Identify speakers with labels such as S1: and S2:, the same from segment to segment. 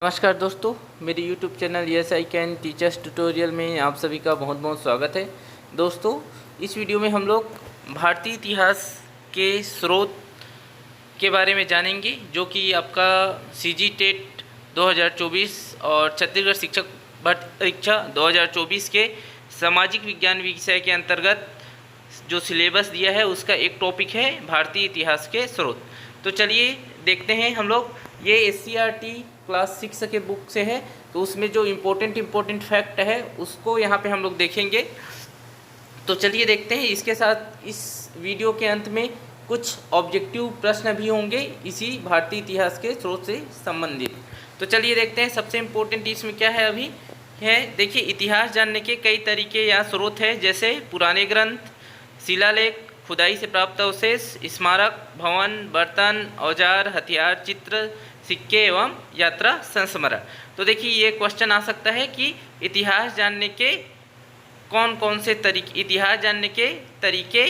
S1: नमस्कार दोस्तों, मेरे YouTube channel yes I can teachers tutorial में आप सभी का बहुत बहुत स्वागत है। दोस्तों, इस वीडियो में हम लोग भारतीय इतिहास के स्रोत के बारे में जानेंगे, जो कि आपका CG टेट 2024 और छत्तीसगढ़ शिक्षक भर्ती परीक्षा 2024 के सामाजिक विज्ञान विषय के अंतर्गत जो सिलेबस दिया है उसका एक टॉपिक है भारतीय इतिहास के स्रोत। तो चलिए देखते हैं हम लोग। ये SCERT क्लास 6 के बुक से है, तो उसमें जो इम्पोर्टेंट फैक्ट है उसको यहाँ पे हम लोग देखेंगे। तो चलिए देखते हैं। इसके साथ इस वीडियो के अंत में कुछ ऑब्जेक्टिव प्रश्न भी होंगे इसी भारतीय इतिहास के स्रोत से संबंधित। तो चलिए देखते हैं। सबसे इम्पोर्टेंट इसमें क्या है अभी है, देखिए, इतिहास जानने के कई तरीके या स्रोत है, जैसे पुराने ग्रंथ, शिलालेख, खुदाई से प्राप्त अवशेष, स्मारक, भवन, बर्तन, औजार, हथियार, चित्र, सिक्के एवं यात्रा संस्मरण। तो देखिए, ये क्वेश्चन आ सकता है कि इतिहास जानने के कौन कौन से तरीके, इतिहास जानने के तरीके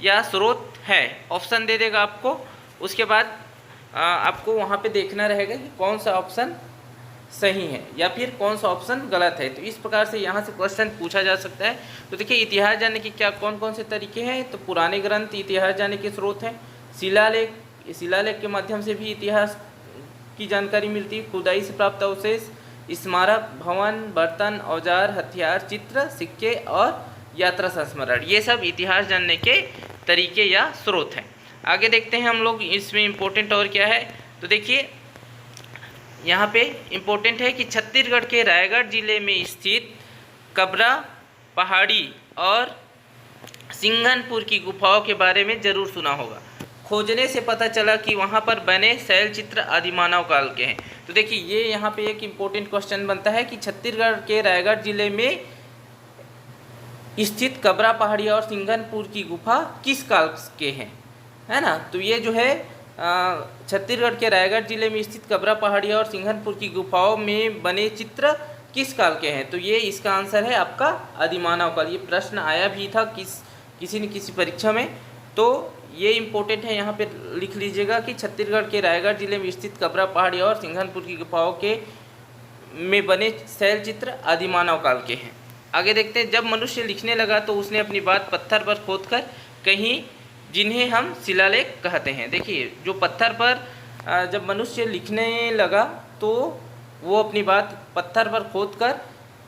S1: या स्रोत है। ऑप्शन दे देगा आपको। उसके बाद आपको वहाँ पे देखना रहेगा कि कौन सा ऑप्शन सही है या फिर कौन सा ऑप्शन गलत है। तो इस प्रकार से यहाँ से क्वेश्चन पूछा जा सकता है। तो देखिए, इतिहास जानने के क्या कौन कौन से तरीके हैं। तो पुराने ग्रंथ इतिहास जानने के स्रोत हैं। शिलालेख के माध्यम से भी इतिहास की जानकारी मिलती है। खुदाई से प्राप्त अवशेष, स्मारक, भवन, बर्तन, औजार, हथियार, चित्र, सिक्के और यात्रा संस्मरण, ये सब इतिहास जानने के तरीके या स्रोत हैं। आगे देखते हैं हम लोग। इसमें इम्पोर्टेंट और क्या है, तो देखिए यहाँ पे इम्पोर्टेंट है कि छत्तीसगढ़ के रायगढ़ जिले में स्थित कबरा पहाड़ी और सिंघनपुर की गुफाओं के बारे में जरूर सुना होगा। खोजने से पता चला कि वहाँ पर बने शैल चित्र आदिमानव काल के हैं। तो देखिए, ये यहाँ पे एक इम्पोर्टेंट क्वेश्चन बनता है कि छत्तीसगढ़ के रायगढ़ जिले में स्थित कबरा पहाड़ी और सिंघनपुर की गुफा किस काल के हैं, है ना। तो ये जो है छत्तीसगढ़ के रायगढ़ जिले में स्थित कबरा पहाड़ी और सिंघनपुर की गुफाओं में बने चित्र किस काल के हैं। तो ये इसका आंसर है आपका आदिमानव काल। ये प्रश्न आया भी था किसी न किसी परीक्षा में। तो ये इम्पोर्टेंट है, यहाँ पे लिख लीजिएगा कि छत्तीसगढ़ के रायगढ़ जिले में स्थित कबरा पहाड़ी और सिंघनपुर की गुफाओं के में बने शैल चित्र आदिमानव काल के हैं। आगे देखते हैं। जब मनुष्य लिखने लगा तो उसने अपनी बात पत्थर पर खोदकर कहीं, जिन्हें हम शिलालेख कहते हैं। देखिए, जो पत्थर पर जब मनुष्य लिखने लगा तो वो अपनी बात पत्थर पर खोदकर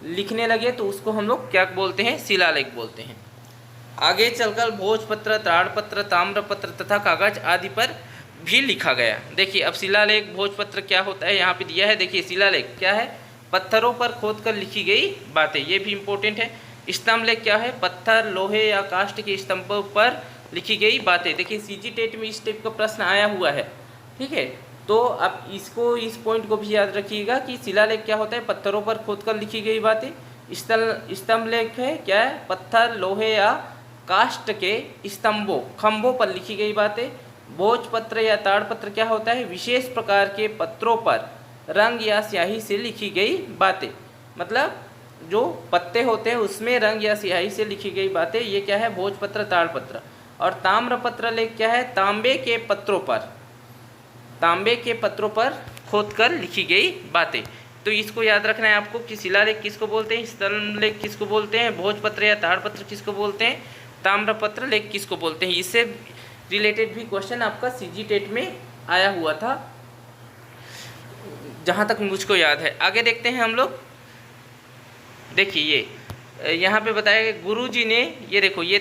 S1: लिखने लगे, तो उसको हम लोग क्या बोलते हैं, शिलालेख बोलते हैं। आगे चलकर भोजपत्र, ताड़पत्र, ताम्रपत्र तथा कागज आदि पर भी लिखा गया। देखिए, अब शिलालेख, भोजपत्र क्या होता है यहाँ पे दिया है। देखिए, शिलालेख क्या है, पत्थरों पर खोदकर लिखी गई बातें, ये भी इम्पोर्टेंट है। स्तंभलेख क्या है, पत्थर, लोहे या काष्ठ के स्तंभों पर लिखी गई बातें। देखिए, CG टेट में इस टाइप का प्रश्न आया हुआ है, ठीक है। तो अब इस पॉइंट को भी याद रखिएगा कि शिलालेख क्या होता है, पत्थरों पर खोदकर लिखी गई बातें। स्तंभलेख है क्या है, पत्थर, लोहे या काष्ठ के खंभों पर लिखी गई बातें। भोजपत्र या ताड़पत्र क्या होता है, विशेष प्रकार के पत्रों पर रंग या स्याही से लिखी गई बातें। मतलब जो पत्ते होते हैं उसमें रंग या स्याही से लिखी गई बातें, ये क्या है, भोजपत्र, ताड़पत्र। और ताम्रपत्र लेख क्या है, तांबे के पत्रों पर खोदकर लिखी गई बातें। तो इसको याद रखना है आपको कि शिलालेख किसको बोलते हैं, स्तंभलेख किसको बोलते हैं, भोजपत्र या ताड़पत्र किसको बोलते हैं, ताम्रपत्र लेख किसको बोलते हैं। इससे रिलेटेड भी क्वेश्चन आपका CG टेट में आया हुआ था, जहाँ तक मुझको याद है। आगे देखते हैं हम लोग। देखिए, ये यहाँ पे बताया गया, गुरुजी ने, ये देखो, ये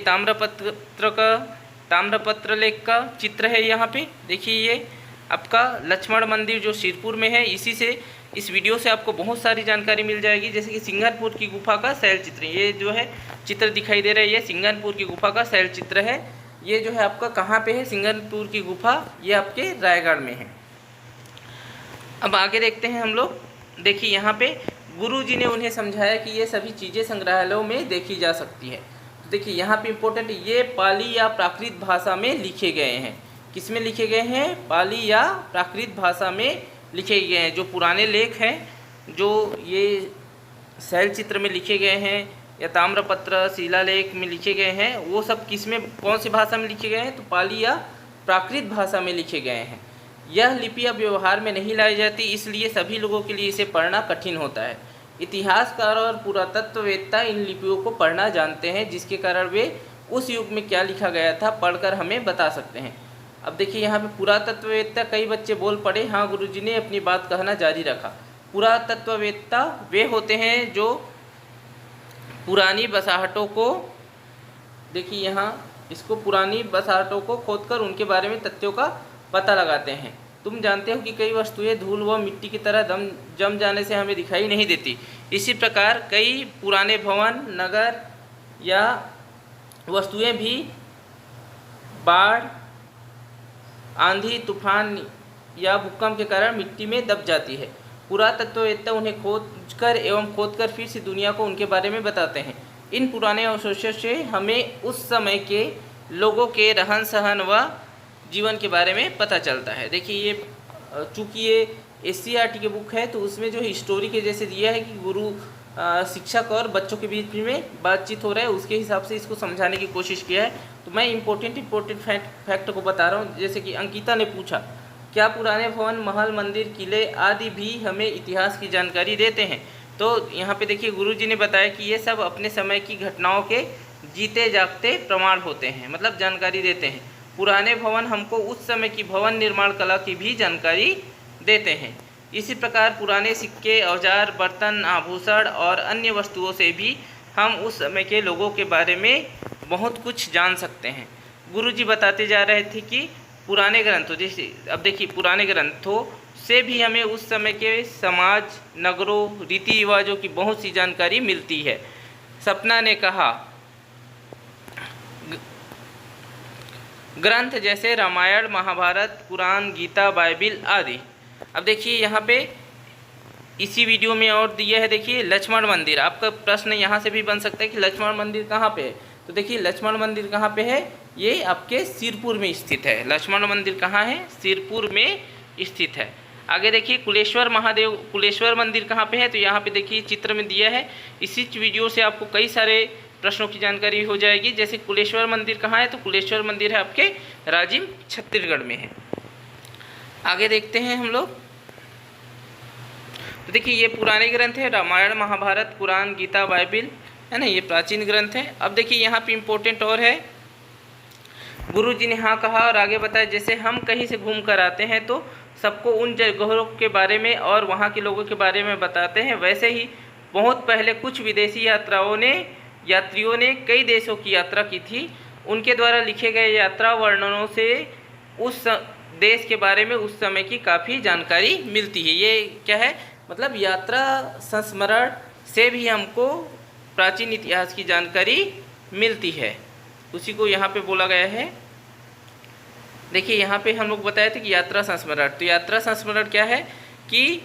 S1: ताम्रपत्र लेख का चित्र है यहाँ पे। देखिए, ये आपका लक्ष्मण मंदिर जो सिरपुर में है, इसी से, इस वीडियो से आपको बहुत सारी जानकारी मिल जाएगी। जैसे कि सिंघनपुर की गुफा का शैल चित्र, ये जो है चित्र दिखाई दे रहा है, ये सिंघनपुर की गुफा का शैल चित्र है। ये जो है आपका कहाँ पे है, सिंघनपुर की गुफा, ये आपके रायगढ़ में है। अब आगे देखते हैं हम लोग। देखिए, यहाँ पे गुरुजी ने उन्हें समझाया कि ये सभी चीज़ें संग्रहालयों में देखी जा सकती है। तो देखिए, यहाँ पे इम्पोर्टेंट, ये पाली या प्राकृत भाषा में लिखे गए हैं। किस में लिखे गए हैं, पाली या प्राकृत भाषा में लिखे गए हैं। जो पुराने लेख हैं, जो ये शैल चित्र में लिखे गए हैं या ताम्रपत्र, शिलालेख में लिखे गए हैं, वो सब किस में, कौन सी भाषा में लिखे गए हैं, तो पाली या प्राकृत भाषा में लिखे गए हैं। यह लिपि अब व्यवहार में नहीं लाई जाती, इसलिए सभी लोगों के लिए इसे पढ़ना कठिन होता है। इतिहासकार और पुरातत्ववेत्ता इन लिपियों को पढ़ना जानते हैं, जिसके कारण वे उस युग में क्या लिखा गया था पढ़कर हमें बता सकते हैं। अब देखिए यहाँ पे पुरातत्ववेत्ता, कई बच्चे बोल पड़े। हाँ, गुरुजी ने अपनी बात कहना जारी रखा। पुरातत्ववेत्ता वे होते हैं जो पुरानी बसाहटों को, देखिए यहाँ इसको, पुरानी बसाहटों को खोदकर उनके बारे में तथ्यों का पता लगाते हैं। तुम जानते हो कि कई वस्तुएं धूल व मिट्टी की तरह जम जाने से हमें दिखाई नहीं देती। इसी प्रकार कई पुराने भवन, नगर या वस्तुएं भी बाढ़, आंधी, तूफान या भूकंप के कारण मिट्टी में दब जाती है। पुरातत्ववेत्ता उन्हें खोदकर फिर से दुनिया को उनके बारे में बताते हैं। इन पुराने अवशेषों से हमें उस समय के लोगों के रहन सहन व जीवन के बारे में पता चलता है। देखिए ये चूँकि ये SCERT की बुक है, तो उसमें जो हिस्टोरी के जैसे दिया है कि गुरु शिक्षक और बच्चों के बीच में बातचीत हो रहा है, उसके हिसाब से इसको समझाने की कोशिश किया है। तो मैं इम्पोर्टेंट फैक्ट को बता रहा हूँ। जैसे कि अंकिता ने पूछा, क्या पुराने भवन, महल, मंदिर, किले आदि भी हमें इतिहास की जानकारी देते हैं? तो यहाँ पे देखिए गुरुजी ने बताया कि ये सब अपने समय की घटनाओं के जीते जागते प्रमाण होते हैं, मतलब जानकारी देते हैं। पुराने भवन हमको उस समय की भवन निर्माण कला की भी जानकारी देते हैं। इसी प्रकार पुराने सिक्के, औजार, बर्तन, आभूषण और अन्य वस्तुओं से भी हम उस समय के लोगों के बारे में बहुत कुछ जान सकते हैं। गुरुजी बताते जा रहे थे कि पुराने ग्रंथों, जैसे अब देखिए पुराने ग्रंथों से भी हमें उस समय के समाज, नगरों, रीति रिवाजों की बहुत सी जानकारी मिलती है। सपना ने कहा, ग्रंथ जैसे रामायण, महाभारत, कुरान, गीता, बाइबिल आदि। अब देखिए यहाँ पे इसी वीडियो में और दिया है, देखिए लक्ष्मण मंदिर। आपका प्रश्न यहाँ से भी बन सकता है कि लक्ष्मण मंदिर कहाँ पे है? तो देखिए लक्ष्मण मंदिर कहाँ पे है? ये आपके सिरपुर में स्थित है। लक्ष्मण मंदिर कहाँ है? सिरपुर में स्थित है। आगे देखिए कुलेश्वर मंदिर कहाँ पे है? तो यहाँ पे देखिए चित्र में दिया है। इसी वीडियो से आपको कई सारे प्रश्नों की जानकारी हो जाएगी। जैसे कुलेश्वर मंदिर कहाँ है? तो कुलेश्वर मंदिर है आपके राजिम, छत्तीसगढ़ में है। आगे देखते हैं हम लोग। तो देखिए ये पुराने ग्रंथ है, रामायण, महाभारत, कुरान, गीता, बाइबिल, है ना, ये प्राचीन ग्रंथ है। अब देखिए यहाँ पे इम्पोर्टेंट और है, गुरुजी ने हाँ कहा और आगे बताया, जैसे हम कहीं से घूम कर आते हैं तो सबको उन जगहों के बारे में और वहाँ के लोगों के बारे में बताते हैं, वैसे ही बहुत पहले कुछ विदेशी यात्रियों ने कई देशों की यात्रा की थी। उनके द्वारा लिखे गए यात्रा वर्णनों से उस देश के बारे में उस समय की काफ़ी जानकारी मिलती है। ये क्या है? मतलब यात्रा संस्मरण से भी हमको प्राचीन इतिहास की जानकारी मिलती है, उसी को यहाँ पे बोला गया है। देखिए यहाँ पे हम लोग बताए थे कि यात्रा संस्मरण। तो यात्रा संस्मरण क्या है कि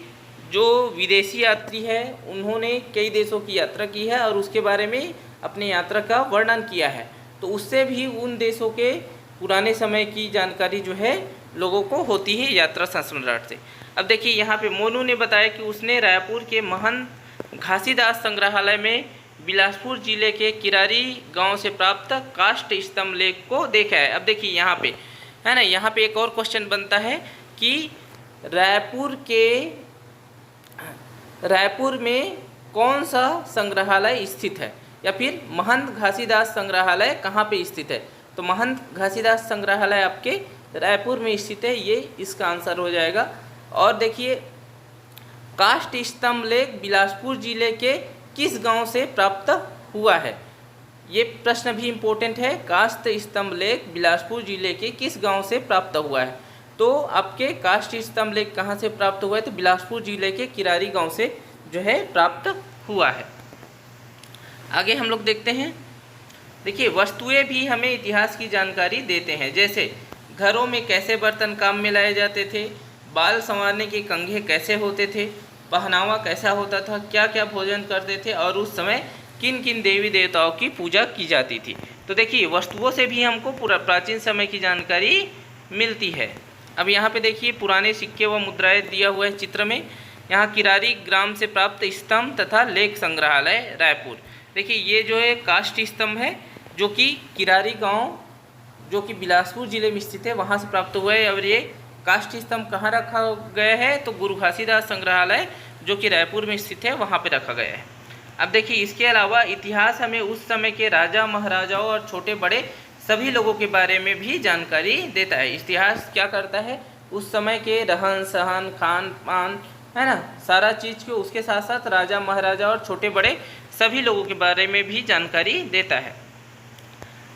S1: जो विदेशी यात्री है उन्होंने कई देशों की यात्रा की है और उसके बारे में अपने यात्रा का वर्णन किया है, तो उससे भी उन देशों के पुराने समय की जानकारी जो है लोगों को होती है यात्रा संस्मरण से। अब देखिए यहाँ पे मोनू ने बताया कि उसने रायपुर के महंत घासीदास संग्रहालय में बिलासपुर जिले के किरारी गांव से प्राप्त काष्ठ स्तंभ लेख को देखा है। अब देखिए यहाँ पे है ना, यहाँ पे एक और क्वेश्चन बनता है कि रायपुर में कौन सा संग्रहालय स्थित है, या फिर महंत घासीदास संग्रहालय कहाँ पे स्थित है? तो महंत घासीदास संग्रहालय आपके रायपुर में स्थित है, ये इसका आंसर हो जाएगा। और देखिए काष्ठ स्तंभ लेख बिलासपुर जिले के किस गांव से प्राप्त हुआ है? ये प्रश्न भी इम्पोर्टेंट है। काष्ठ स्तंभ लेख बिलासपुर जिले के किस गांव से प्राप्त हुआ है? तो आपके काष्ठ स्तंभ लेख कहाँ से प्राप्त हुआ है? तो बिलासपुर जिले के किरारी गांव से जो है प्राप्त हुआ है। आगे हम लोग देखते हैं। देखिए वस्तुएं भी हमें इतिहास की जानकारी देते हैं, जैसे घरों में कैसे बर्तन काम में लाए जाते थे, बाल संवारने के कंघे कैसे होते थे, पहनावा कैसा होता था, क्या क्या भोजन करते थे और उस समय किन किन देवी देवताओं की पूजा की जाती थी। तो देखिए वस्तुओं से भी हमको पूरा प्राचीन समय की जानकारी मिलती है। अब यहाँ पे देखिए पुराने सिक्के व मुद्राएं दिया हुआ है चित्र में। यहाँ किरारी ग्राम से प्राप्त स्तंभ तथा लेख संग्रहालय रायपुर। देखिए ये जो है काष्ठ स्तंभ है जो कि किरारी गांव जो कि बिलासपुर जिले में स्थित है वहाँ से प्राप्त हुआ है, और ये काष्ठ स्तंभ कहाँ रखा गया है? तो गुरु घासीदास संग्रहालय जो कि रायपुर में स्थित है वहाँ पे रखा गया है। अब देखिए इसके अलावा इतिहास हमें उस समय के राजा महाराजाओं और छोटे बड़े सभी लोगों के बारे में भी जानकारी देता है। इतिहास क्या करता है? उस समय के रहन सहन, खान पान, है ना, सारा चीज़ को, उसके साथ साथ राजा महाराजा और छोटे बड़े सभी लोगों के बारे में भी जानकारी देता है।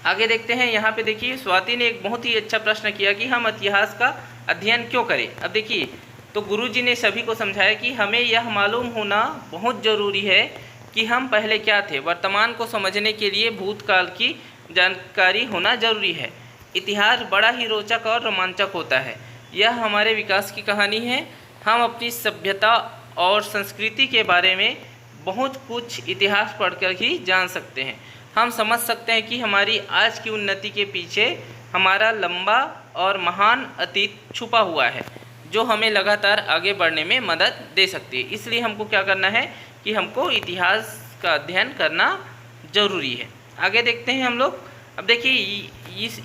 S1: आगे देखते हैं। यहाँ पे देखिए स्वाति ने एक बहुत ही अच्छा प्रश्न किया कि हम इतिहास का अध्ययन क्यों करें। अब देखिए तो गुरुजी ने सभी को समझाया कि हमें यह मालूम होना बहुत ज़रूरी है कि हम पहले क्या थे। वर्तमान को समझने के लिए भूतकाल की जानकारी होना जरूरी है। इतिहास बड़ा ही रोचक और रोमांचक होता है। यह हमारे विकास की कहानी है। हम अपनी सभ्यता और संस्कृति के बारे में बहुत कुछ इतिहास पढ़कर ही जान सकते हैं। हम समझ सकते हैं कि हमारी आज की उन्नति के पीछे हमारा लंबा और महान अतीत छुपा हुआ है, जो हमें लगातार आगे बढ़ने में मदद दे सकती है। इसलिए हमको क्या करना है कि हमको इतिहास का अध्ययन करना जरूरी है। आगे देखते हैं हम लोग। अब देखिए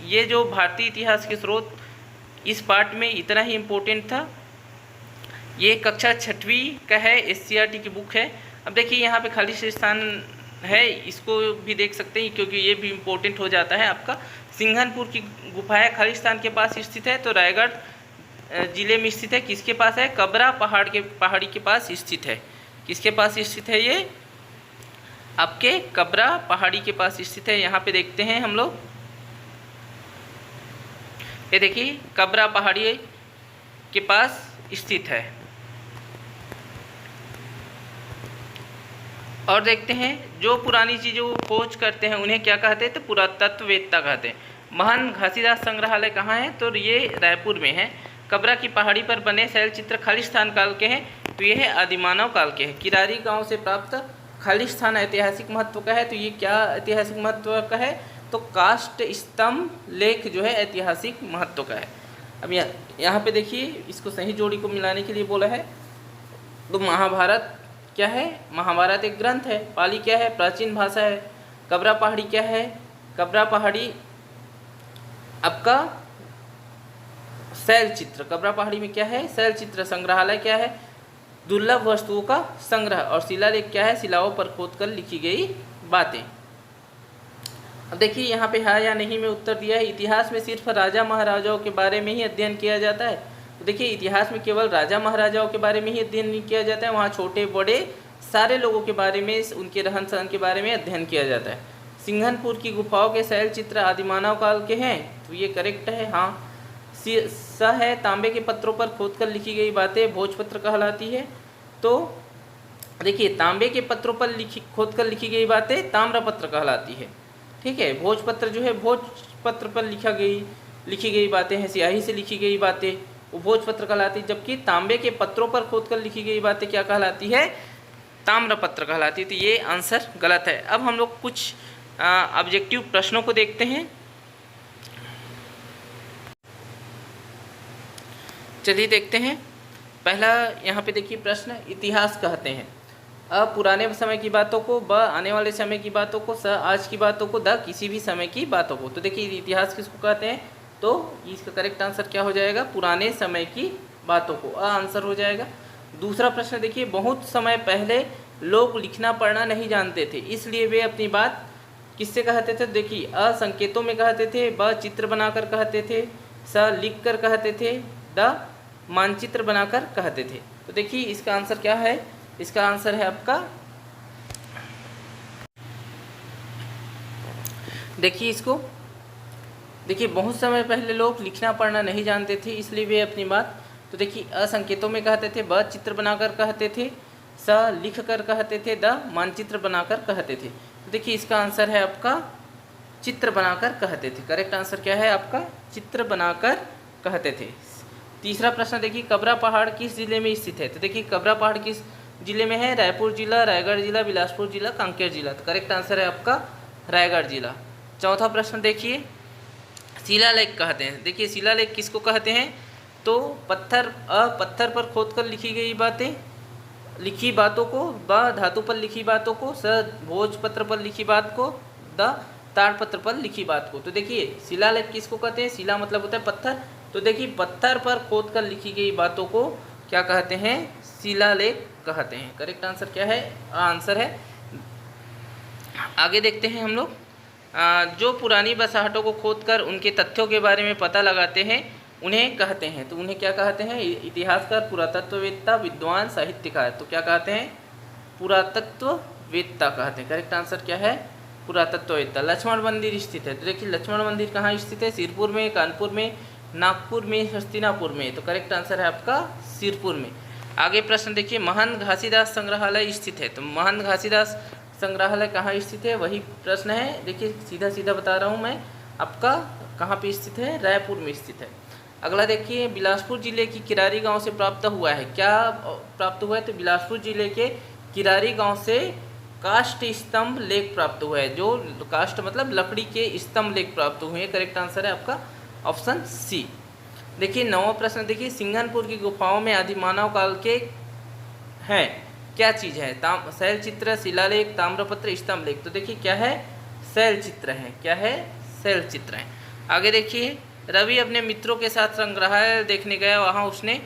S1: ये जो भारतीय इतिहास के स्रोत इस पार्ट में इतना ही इम्पोर्टेंट था। ये कक्षा 6वीं का है, SCERT की बुक है। अब देखिए यहाँ पे खालिस्तान है, इसको भी देख सकते हैं क्योंकि ये भी इम्पोर्टेंट हो जाता है आपका। सिंघनपुर की गुफाएं खालिस्तान के पास स्थित है, तो रायगढ़ जिले में स्थित है। किसके पास है? कबरा पहाड़ी के पास स्थित है। किसके पास स्थित है? ये आपके कबरा पहाड़ी के पास स्थित है। यहाँ पे देखते हैं हम लोग, ये देखिए कबरा पहाड़ी के पास स्थित है। और देखते हैं जो पुरानी चीज़ों को खोज करते हैं उन्हें क्या कहते हैं? तो पुरातत्ववेत्ता कहते हैं। महान घासीदास संग्रहालय कहाँ है? तो ये रायपुर में है। कबरा की पहाड़ी पर बने शैलचित्र खालिस्तान काल के हैं, तो ये है आदिमानव काल के हैं। किरारी गांव से प्राप्त खालिस्तान ऐतिहासिक महत्व का है, तो ये क्या ऐतिहासिक महत्व का है? तो काष्ठ स्तंभ लेख जो है ऐतिहासिक महत्व का है। अब यहाँ पे देखिए इसको सही जोड़ी को मिलाने के लिए बोला है। तो महाभारत क्या है? महाभारत एक ग्रंथ है। पाली क्या है? प्राचीन भाषा है। कबरा पहाड़ी क्या है? कबरा पहाड़ी आपका शैल चित्र। कबरा पहाड़ी में क्या है? शैल चित्र। संग्रहालय क्या है? दुर्लभ वस्तुओं का संग्रह। और शिलालेख क्या है? शिलाओं पर खोदकर लिखी गई बातें। अब देखिए यहाँ पे हाँ या नहीं में उत्तर दिया है। इतिहास में सिर्फ राजा महाराजाओं के बारे में ही अध्ययन किया जाता है। तो देखिए इतिहास में केवल राजा महाराजाओं के बारे में ही अध्ययन नहीं किया जाता है, वहाँ छोटे बड़े सारे लोगों के बारे में, उनके रहन सहन के बारे में अध्ययन किया जाता है। सिंघनपुर की गुफाओं के शैल चित्र आदिमानव काल के हैं, तो ये करेक्ट है। हाँ स है तांबे के पत्रों पर खोदकर लिखी गई बातें भोजपत्र कहलाती है। तो देखिए तांबे के पत्रों पर खोदकर लिखी गई बातें ताम्रपत्र कहलाती है। ठीक है, भोजपत्र जो है भोजपत्र पर लिखी गई बातें हैं, स्याही से लिखी गई बातें वो भोजपत्र कहलाती है। जबकि तांबे के पत्रों पर खोदकर लिखी गई बातें क्या कहलाती है? ताम्रपत्र कहलाती है। तो ये आंसर गलत है। अब हम लोग कुछ ऑब्जेक्टिव प्रश्नों को देखते हैं। चलिए देखते हैं। पहला यहाँ पे देखिए प्रश्न, इतिहास कहते हैं अ पुराने समय की बातों को, ब आने वाले समय की बातों को, स आज की बातों को, द किसी भी समय की बातों को। तो देखिए इतिहास किसको कहते हैं? तो इसका करेक्ट आंसर क्या हो जाएगा? पुराने समय की बातों को, अ आंसर हो जाएगा। दूसरा प्रश्न देखिए, बहुत समय पहले लोग लिखना पढ़ना नहीं जानते थे, इसलिए वे अपनी बात किससे कहते थे? देखिए अ संकेतों में कहते थे, ब चित्र बनाकर कहते थे, स लिख कर कहते थे, द मानचित्र बनाकर कहते थे। तो देखिए इसका आंसर क्या है? इसका आंसर है आपका, देखिए इसको देखिए बहुत समय पहले लोग लिखना पढ़ना नहीं जानते थे, इसलिए वे अपनी बात, तो देखिए अ संकेतों में कहते थे, ब चित्र बनाकर कहते थे, स लिख कर कहते थे, द मानचित्र बनाकर कहते थे। तो देखिए इसका आंसर है आपका चित्र बनाकर कहते थे। करेक्ट आंसर क्या है आपका? चित्र बनाकर कहते थे। तीसरा प्रश्न देखिए, कबरा पहाड़ किस जिले में स्थित है? तो देखिए कबरा पहाड़ किस जिले में है? रायपुर जिला, रायगढ़ जिला, बिलासपुर जिला, कांकेर जिला। तो करेक्ट आंसर है आपका रायगढ़ जिला। चौथा प्रश्न देखिए, शिलालेख कहते हैं। देखिए शिलालेख किसको कहते हैं? तो पत्थर पर खोदकर लिखी बातों को, ब धातु पर लिखी बातों को, स भोजपत्र पर लिखी बात को, द ताड़पत्र पर लिखी बात को। तो देखिए शिलालेख किसको कहते हैं? शिला मतलब होता है पत्थर, तो देखिए पत्थर पर खोद कर लिखी गई बातों को क्या कहते हैं, शिलालेख कहते हैं। करेक्ट आंसर क्या है, आंसर है। आगे देखते हैं हम लोग, जो पुरानी बसाहटों को खोदकर उनके तथ्यों के बारे में पता लगाते हैं उन्हें कहते हैं, तो उन्हें क्या कहते हैं, इतिहासकार, पुरातत्ववेत्ता, विद्वान, साहित्यकार। तो क्या कहते हैं, पुरातत्ववेत्ता कहते हैं। करेक्ट आंसर क्या है, पुरातत्ववेत्ता। लक्ष्मण मंदिर स्थित है, तो देखिए लक्ष्मण मंदिर कहाँ स्थित है, सिरपुर में, कानपुर में, नागपुर में, हस्तिनापुर में। तो करेक्ट आंसर है आपका सिरपुर में। आगे प्रश्न देखिए, महंत घासीदास संग्रहालय स्थित है, तो महंत घासीदास संग्रहालय कहाँ स्थित है, वही प्रश्न है। देखिए सीधा सीधा बता रहा हूँ मैं, आपका कहाँ पे स्थित है, रायपुर में स्थित है। अगला देखिए, बिलासपुर जिले की किरारी गांव से प्राप्त हुआ है, क्या प्राप्त हुआ है, तो बिलासपुर जिले के किरारी गांव से काष्ठ स्तंभ लेख प्राप्त हुआ है, जो काष्ठ मतलब लकड़ी के स्तंभ लेख प्राप्त हुए हैं। करेक्ट आंसर है आपका ऑप्शन सी। देखिए 9वां प्रश्न देखिए, सिंघनपुर की गुफाओं में आदि मानव काल के हैं, क्या चीज़ है, शैल चित्र, शिलालेख, ताम्रपत्र, स्तंभ लेख। तो देखिए क्या है, शैल चित्र है, क्या है, शैल चित्र है। आगे देखिए, रवि अपने मित्रों के साथ संग्रहालय देखने गया, वहाँ उसने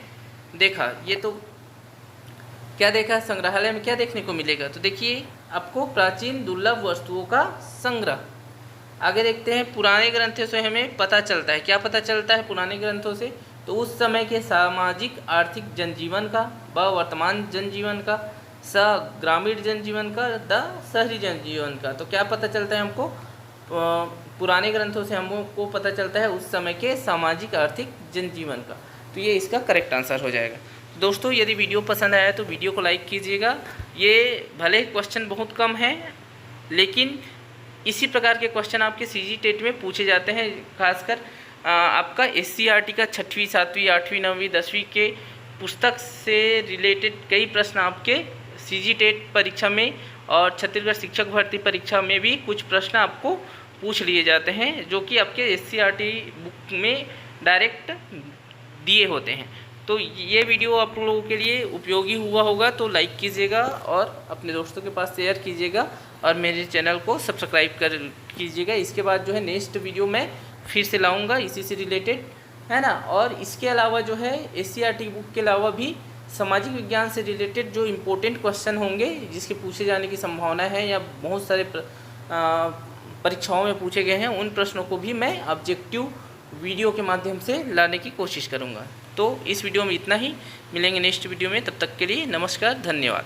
S1: देखा, ये तो क्या देखा, संग्रहालय में क्या देखने को मिलेगा, तो देखिए आपको प्राचीन दुर्लभ वस्तुओं का संग्रह। आगे देखते हैं, पुराने ग्रंथों से हमें पता चलता है, क्या पता चलता है पुराने ग्रंथों से, तो उस समय के सामाजिक आर्थिक जनजीवन का, व वर्तमान जनजीवन का, स ग्रामीण जनजीवन का, द शहरी जनजीवन का। तो क्या पता चलता है हमको, पुराने ग्रंथों से हमको पता चलता है उस समय के सामाजिक आर्थिक जनजीवन का। तो ये इसका करेक्ट आंसर हो जाएगा। दोस्तों यदि वीडियो पसंद आया तो वीडियो को लाइक कीजिएगा। ये भले क्वेश्चन बहुत कम है, लेकिन इसी प्रकार के क्वेश्चन आपके सीजी टेट में पूछे जाते हैं। खासकर आपका SCERT का 6वीं, 7वीं, 8वीं, 9वीं, 10वीं के पुस्तक से रिलेटेड कई प्रश्न आपके सीजी टेट परीक्षा में और छत्तीसगढ़ शिक्षक भर्ती परीक्षा में भी कुछ प्रश्न आपको पूछ लिए जाते हैं, जो कि आपके SCERT बुक में डायरेक्ट दिए होते हैं। तो ये वीडियो आप लोगों के लिए उपयोगी हुआ होगा तो लाइक कीजिएगा और अपने दोस्तों के पास शेयर कीजिएगा और मेरे चैनल को सब्सक्राइब कर कीजिएगा। इसके बाद जो है नेक्स्ट वीडियो मैं फिर से लाऊंगा इसी से रिलेटेड, है ना। और इसके अलावा जो है SCERT बुक के अलावा भी सामाजिक विज्ञान से रिलेटेड जो इम्पोर्टेंट क्वेश्चन होंगे जिसके पूछे जाने की संभावना है या बहुत सारे परीक्षाओं में पूछे गए हैं, उन प्रश्नों को भी मैं ऑब्जेक्टिव वीडियो के माध्यम से लाने की कोशिश करूंगा। तो इस वीडियो में इतना ही, मिलेंगे नेक्स्ट वीडियो में, तब तक के लिए नमस्कार, धन्यवाद।